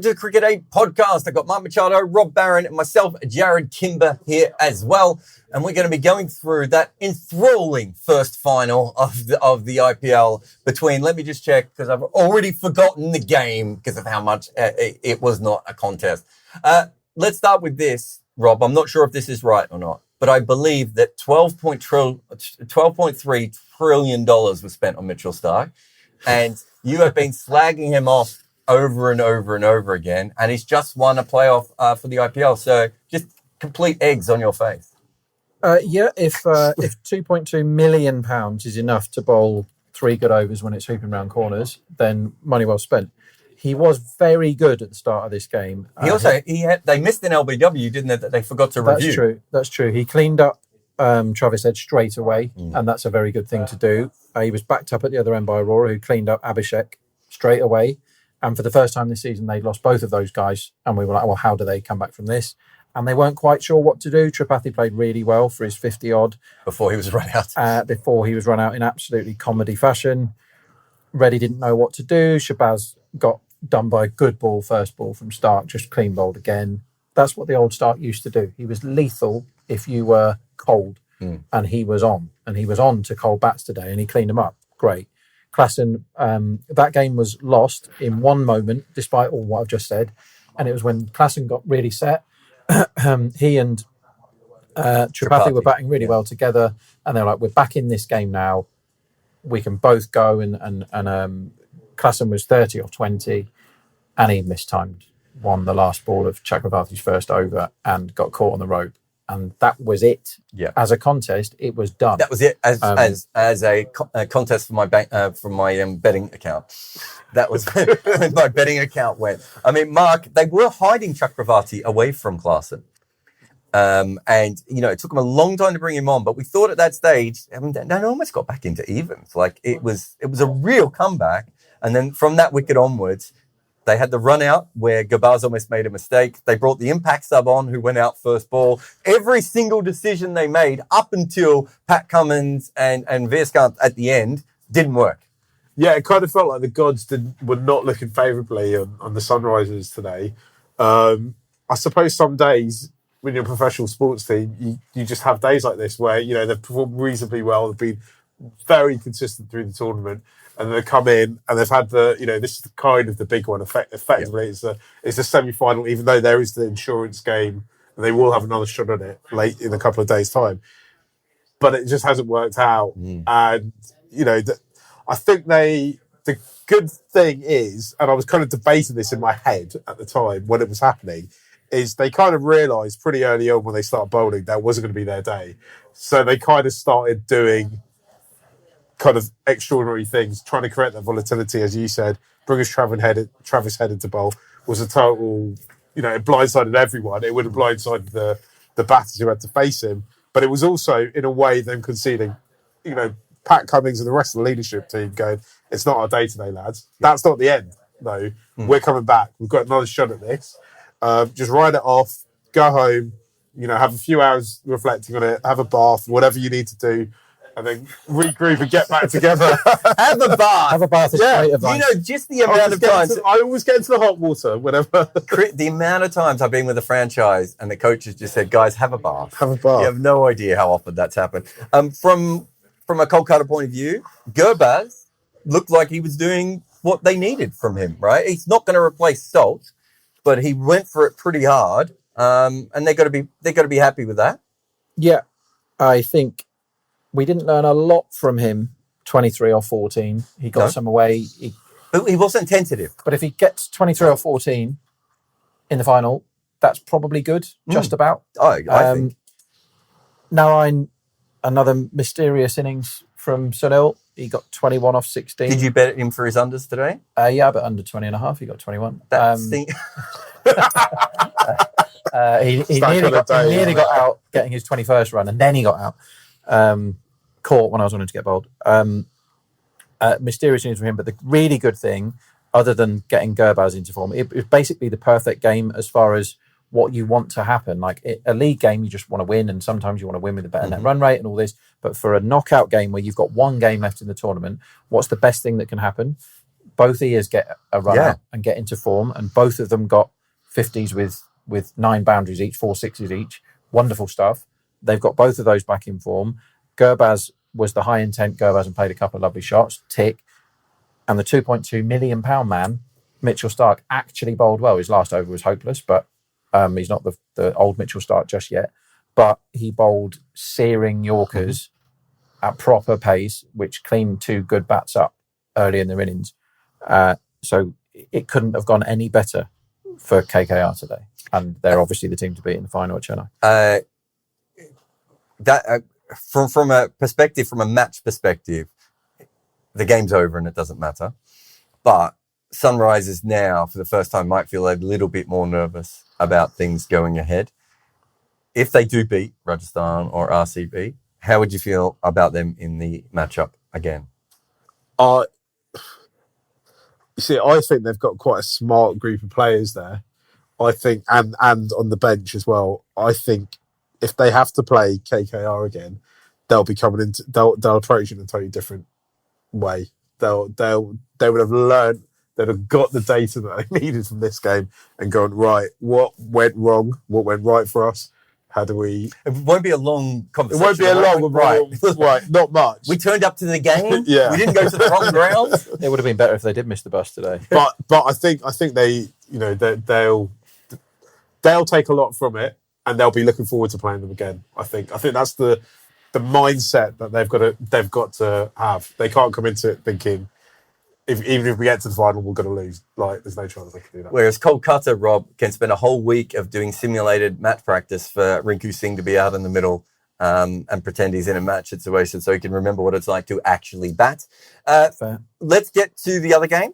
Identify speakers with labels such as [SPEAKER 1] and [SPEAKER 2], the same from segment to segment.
[SPEAKER 1] welcome to the Cricket 8 podcast. I've got Mark Machado, Rob Barron, and myself, Jarrod Kimber here as well. And we're going to be going through that enthralling first final of the IPL between, let me just check, because I've already forgotten the game because of how much it was not a contest. Let's start with this, Rob. I'm not sure if this is right or not, but I believe that $12.3 trillion was spent on Mitchell Starc. And you have been slagging him off over and over and over again, and he's just won a playoff for the IPL. So just complete eggs on your face.
[SPEAKER 2] If £2.2 million is enough to bowl 3 good overs when it's sweeping round corners, then money well spent. He was very good at the start of this game. They missed an LBW, didn't they? That they forgot to review. That's true. He cleaned up Travis Head straight away, and that's a very good thing to do. He was backed up at the other end by Aurora, who cleaned up Abhishek straight away. And for the first time this season, they'd lost both of those guys. And we were like, well, how do they come back from this? And they weren't quite sure what to do. Tripathi played really well for his 50-odd.
[SPEAKER 1] Before he was run out.
[SPEAKER 2] Before he was run out in absolutely comedy fashion. Reddy didn't know what to do. Shabazz got done by a good ball, first ball from Starc, just clean bowled again. That's what the old Starc used to do. He was lethal if you were cold. And he was on. And he was on to cold bats today, and he cleaned them up. Great. Klassen, that game was lost in one moment, despite all what I've just said. And it was when Klassen got really set. He and Tripathi were batting really well together. And they were like, we're back in this game now. We can both go. And Klassen was 30 off 20. And he mistimed, won the last ball of Chakravarti's first over and got caught on the rope. And that was it. Yeah. As a contest, it was done.
[SPEAKER 1] That was it. As a contest for my betting account. That was when my betting account went. I mean, Mark, they were hiding Chakravarti away from Klassen. And it took them a long time to bring him on, but we thought at that stage, they almost got back into evens. Like it was a real comeback. And then from that wicket onwards, they had the run out where Gabaz almost made a mistake. They brought the impact sub on, who went out first ball. Every single decision they made up until Pat Cummins and Veerskant at the end didn't work.
[SPEAKER 3] Yeah, it kind of felt like the gods were not looking favourably on the Sunrisers today. I suppose some days when you're a professional sports team, you just have days like this where, they've performed reasonably well. They've been very consistent through the tournament. And they come in and they've had this is kind of the big one. Effectively, it's a semi-final, even though there is the insurance game and they will have another shot at it late in a couple of days' time. But it just hasn't worked out. And, I think the good thing is, and I was kind of debating this in my head at the time when it was happening, is they kind of realised pretty early on when they started bowling that wasn't going to be their day. So they kind of started doing kind of extraordinary things, trying to create that volatility, as you said. Bring Travis Head into bowl was a total, it blindsided everyone. It would have blindsided the batters who had to face him. But it was also, in a way, them conceding, Pat Cummins and the rest of the leadership team going, it's not our day today, lads. That's not the end, though. We're coming back. We've got another shot at this. Just ride it off, go home, have a few hours reflecting on it, have a bath, whatever you need to do. And then regroup and get back together.
[SPEAKER 1] Have a bath.
[SPEAKER 2] Have a bath is great advice.
[SPEAKER 1] Just the amount of times.
[SPEAKER 3] I always get into the hot water whenever.
[SPEAKER 1] The amount of times I've been with a franchise and the coaches just said, guys, have a bath.
[SPEAKER 3] Have a bath.
[SPEAKER 1] You have no idea how often that's happened. From a Kolkata point of view, Gurbaz looked like he was doing what they needed from him, right? He's not going to replace Salt, but he went for it pretty hard. And they've got to be happy with that.
[SPEAKER 2] Yeah, I think we didn't learn a lot from him, 23 or 14. He got some away.
[SPEAKER 1] But he wasn't tentative.
[SPEAKER 2] But if he gets 23 or 14 in the final, that's probably good, just about.
[SPEAKER 1] I think.
[SPEAKER 2] Now, another mysterious innings from Sunil. He got 21 off 16.
[SPEAKER 1] Did you bet him for his unders today?
[SPEAKER 2] Yeah, but under 20 and a half, he got 21. He nearly got out getting his 21st run, and then he got out. Caught when I was wanting to get bowled. Mysterious news from him, but the really good thing, other than getting Gurbaz into form, it was basically the perfect game as far as what you want to happen. Like a league game, you just want to win, and sometimes you want to win with a better net run rate and all this. But for a knockout game where you've got one game left in the tournament, what's the best thing that can happen? both ears get a run out and get into form, and both of them got 50s with 9 boundaries each, 4 sixes each. Wonderful stuff. They've got both of those back in form. Gurbaz was the high intent Gurbaz and played a couple of lovely shots. Tick. And the £2.2 million man, Mitchell Starc, actually bowled well. His last over was hopeless, but he's not the old Mitchell Starc just yet. But he bowled searing Yorkers at proper pace, which cleaned 2 good bats up early in their innings. So it couldn't have gone any better for KKR today. And they're obviously the team to beat in the final at Chennai.
[SPEAKER 1] From a match perspective, the game's over and it doesn't matter. But Sunrisers now, for the first time, might feel a little bit more nervous about things going ahead. If they do beat Rajasthan or RCB, how would you feel about them in the matchup again?
[SPEAKER 3] You see, I think they've got quite a smart group of players there. I think, and on the bench as well. I think if they have to play KKR again, they'll be coming into they'll approach it in a totally different way. They would have learned, they'd have got the data that they needed from this game and gone, right, what went wrong, what went right for us, how do we...
[SPEAKER 1] It won't be a long conversation.
[SPEAKER 3] It won't be a long, right, not much.
[SPEAKER 1] We turned up to the game.
[SPEAKER 3] Yeah.
[SPEAKER 1] We didn't go to the wrong grounds.
[SPEAKER 2] It would have been better if they did miss the bus today.
[SPEAKER 3] But I think they, they'll take a lot from it and they'll be looking forward to playing them again. I think that's the mindset that they've got to have. They can't come into it thinking, even if we get to the final, we're going to lose. Like, there's no chance they can do that.
[SPEAKER 1] Whereas Kolkata, Rob, can spend a whole week of doing simulated match practice for Rinku Singh to be out in the middle and pretend he's in a match situation so he can remember what it's like to actually bat. Let's get to the other game.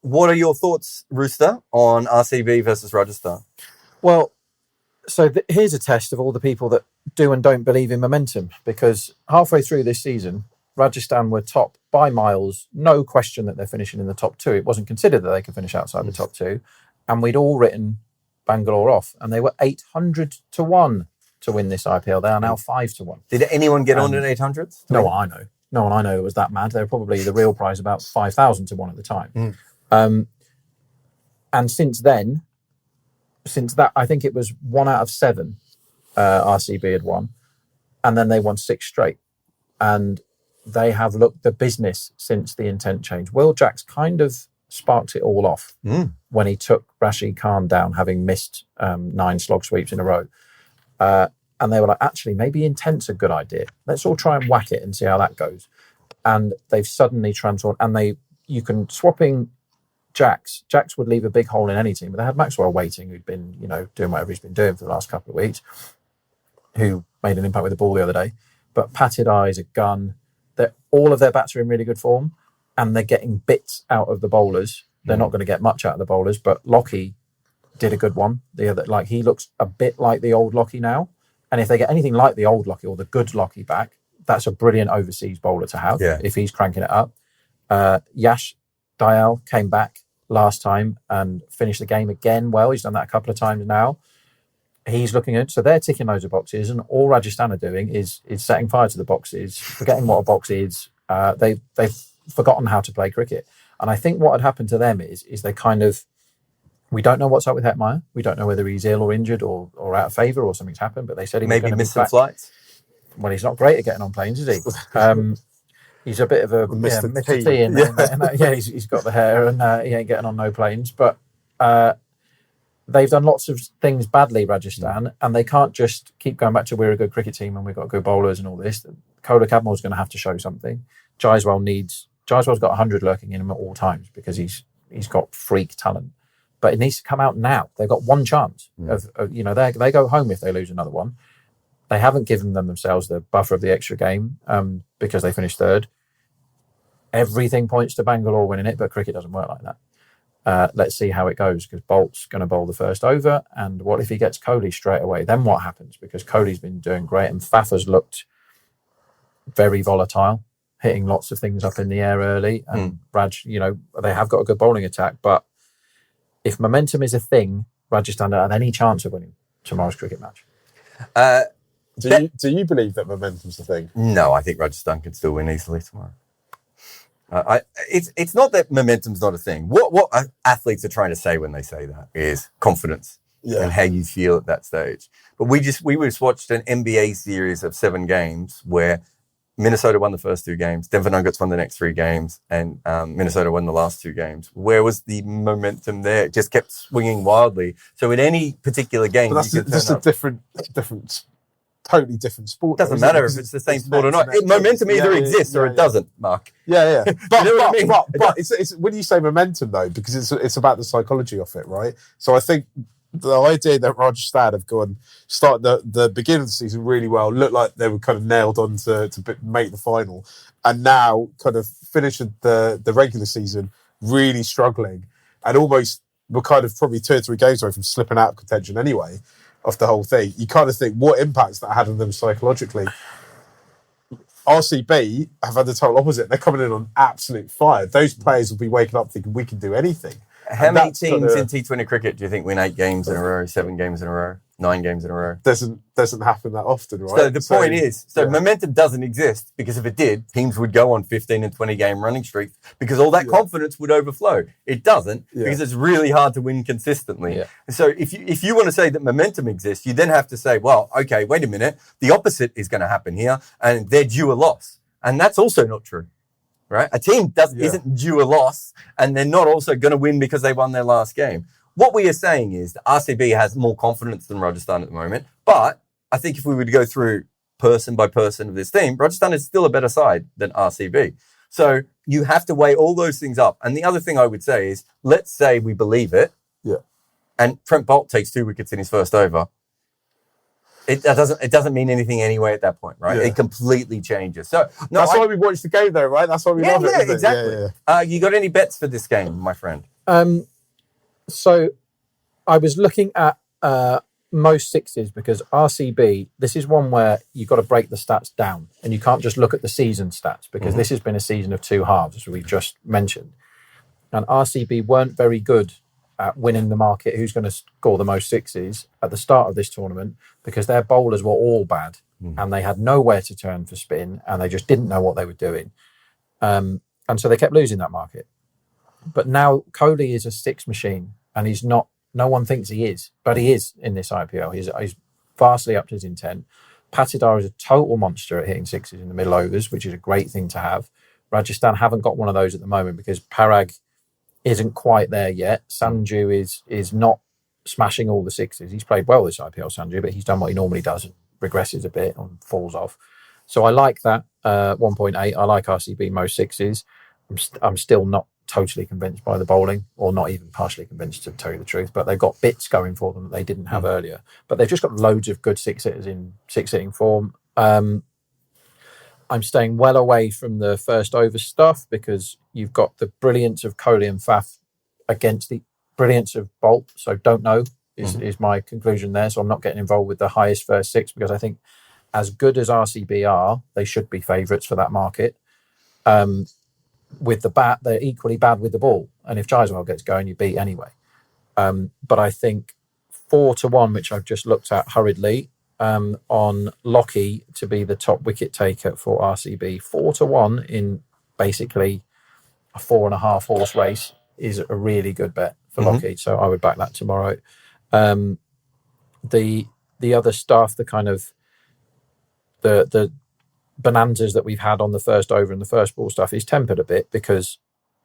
[SPEAKER 1] What are your thoughts, Rooster, on RCB versus Rajasthan?
[SPEAKER 2] Well, so here's a test of all the people that do and don't believe in momentum, because halfway through this season, Rajasthan were top by miles. No question that they're finishing in the top 2. It wasn't considered that they could finish outside the top 2. And we'd all written Bangalore off. And they were 800 to 1 to win this IPL. They are now 5 to 1.
[SPEAKER 1] Did anyone get on at 800s?
[SPEAKER 2] No one I know. No one I know was that mad. They were probably the real prize about 5,000 to 1 at the time. And since that, I think it was 1 out of 7 RCB had won. And then they won 6 straight. And they have looked the business since the intent change. Will Jacks kind of sparked it all off when he took Rashid Khan down, having missed 9 slog sweeps in a row. And they were like, actually, maybe intent's a good idea. Let's all try and whack it and see how that goes. And they've suddenly transformed. And you can swapping Jacks. Jacks would leave a big hole in any team, but they had Maxwell waiting, who'd been, doing whatever he's been doing for the last couple of weeks, who made an impact with the ball the other day. But Patted Eye's a gun. All of their bats are in really good form, and they're getting bits out of the bowlers. They're not going to get much out of the bowlers, but Lockie did a good one. He looks a bit like the old Lockie now. And if they get anything like the old Lockie or the good Lockie back, that's a brilliant overseas bowler to have if he's cranking it up. Yash Dayal came back last time and finished the game again well. He's done that a couple of times now. He's looking at, so they're ticking loads of boxes, and all Rajasthan are doing is setting fire to the boxes, forgetting what a box is. They've forgotten how to play cricket. And I think what had happened to them is they kind of, we don't know what's up with Hetmeyer. We don't know whether he's ill or injured or out of favour or something's happened, but they said he was going to
[SPEAKER 1] miss some flights.
[SPEAKER 2] Well, he's not great at getting on planes, is he? He's a bit of a Mr. T. He's got the hair and he ain't getting on no planes. But they've done lots of things badly, Rajasthan, and they can't just keep going back to we're a good cricket team and we've got good bowlers and all this. Kolak Admiral's going to have to show something. Jaiswal's got 100 lurking in him at all times because he's got freak talent. But it needs to come out now. They've got one chance they go home if they lose another one. They haven't given themselves the buffer of the extra game because they finished 3rd. Everything points to Bangalore winning it, but cricket doesn't work like that. Let's see how it goes, because Bolt's going to bowl the first over, and what if he gets Kohli straight away? Then what happens? Because Kohli's been doing great, and Fafa's looked very volatile, hitting lots of things up in the air early, and Raj, they have got a good bowling attack, but if momentum is a thing, Rajasthan don't have any chance of winning tomorrow's cricket match.
[SPEAKER 3] Do you believe that momentum's a thing?
[SPEAKER 1] No, I think Rajasthan can still win easily tomorrow. It's not that momentum's not a thing. What athletes are trying to say when they say that is confidence and how you feel at that stage. But we just watched an NBA series of 7 games where Minnesota won the first 2 games, Denver Nuggets won the next 3 games, and Minnesota won the last 2 games. Where was the momentum there? It just kept swinging wildly. So in any particular game,
[SPEAKER 3] but that's a different, totally different sport.
[SPEAKER 1] Doesn't matter if it's the same sport or not. Momentum either exists or it doesn't, Mark.
[SPEAKER 3] Yeah. But,
[SPEAKER 1] you know what I mean?
[SPEAKER 3] but it's when you say momentum though, because it's about the psychology of it, right? So I think the idea that Rajasthan have started the beginning of the season really well, looked like they were kind of nailed on to make the final, and now kind of finished the regular season really struggling, and almost were kind of probably 2 or 3 games away from slipping out of contention anyway of the whole thing. You kind of think what impacts that had on them psychologically. RCB have had the total opposite. They're coming in on absolute fire. Those players will be waking up thinking we can do anything.
[SPEAKER 1] How many teams in T20 cricket do you think win 8 games in a row, 7 games in a row, 9 games in a row?
[SPEAKER 3] Doesn't happen that often, right?
[SPEAKER 1] So the point is, momentum doesn't exist, because if it did, teams would go on 15 and 20 game running streaks because all that confidence would overflow. It doesn't, because it's really hard to win consistently. Yeah. So if you want to say that momentum exists, you then have to say, well, okay, wait a minute, the opposite is going to happen here, and they're due a loss. And that's also not true. Right? A team isn't due a loss, and they're not also going to win because they won their last game. What we are saying is that RCB has more confidence than Rajasthan at the moment. But I think if we were to go through person by person of this team, Rajasthan is still a better side than RCB. So you have to weigh all those things up. And the other thing I would say is, let's say we believe it. Yeah. And Trent Boult takes 2 wickets in his first over. It doesn't mean anything anyway at that point, right? Yeah. It completely changes. So
[SPEAKER 3] that's why we watched the game, though, right? That's why we love it.
[SPEAKER 1] Yeah, exactly. Yeah. You got any bets for this game, my friend?
[SPEAKER 2] So I was looking at most sixes, because RCB, this is one where you've got to break the stats down, and you can't just look at the season stats, because this has been a season of 2 halves, as we've just mentioned. And RCB weren't very good at winning the market, who's going to score the most sixes at the start of this tournament, because their bowlers were all bad and they had nowhere to turn for spin, and they just didn't know what they were doing. And so they kept losing that market. But now Kohli is a 6 machine, and he's not, no one thinks he is, but he is in this IPL. He's vastly up to his intent. Patidar is a total monster at hitting 6s in the middle overs, which is a great thing to have. Rajasthan haven't got one of those at the moment because Parag isn't quite there yet. Sanju is not smashing all the 6s. He's played well this IPL, Sanju, but he's done what he normally does and regresses a bit and falls off. So I like that 1.8. I like RCB most 6s. I'm still not totally convinced by the bowling, or not even partially convinced, to tell you the truth, but they've got bits going for them that they didn't have earlier. But they've just got loads of good 6-hitters in 6-hitting form. I'm staying well away from the first over stuff, because you've got the brilliance of Kohli and Faf against the brilliance of Boult. So don't know is my conclusion there. So I'm not getting involved with the highest first 6, because I think as good as RCB are, they should be favourites for that market. With the bat, they're equally bad with the ball. And if Jaiswal gets going, you beat anyway. But I think 4-1, which I've just looked at hurriedly, on Lockie to be the top wicket taker for RCB. 4-1 in basically a 4.5 horse race is a really good bet for Lockie. So I would back that tomorrow. The other stuff, the kind of the bonanzas that we've had on the first over and the first ball stuff is tempered a bit, because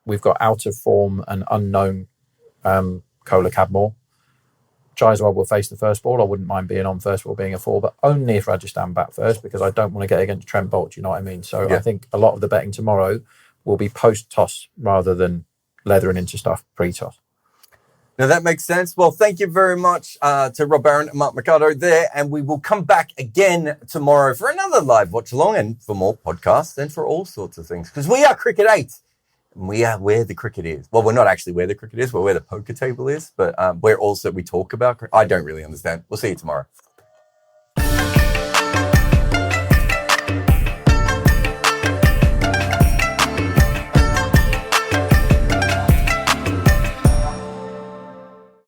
[SPEAKER 2] we've got out of form and unknown Kohli Cadmore. Jaiswal will face the first ball. I wouldn't mind being on first ball being a 4, but only if Rajasthan bat first, because I don't want to get against Trent Boult. You know what I mean? So I think a lot of the betting tomorrow will be post-toss rather than leathering into stuff pre-toss.
[SPEAKER 1] Now that makes sense. Well, thank you very much to Rob Barron and Mark Machado there. And we will come back again tomorrow for another live watch along, and for more podcasts and for all sorts of things. Because we are Cricket 8. And we are where the cricket is. Well, we're not actually where the cricket is. We're where the poker table is. But we talk about. I don't really understand. We'll see you tomorrow.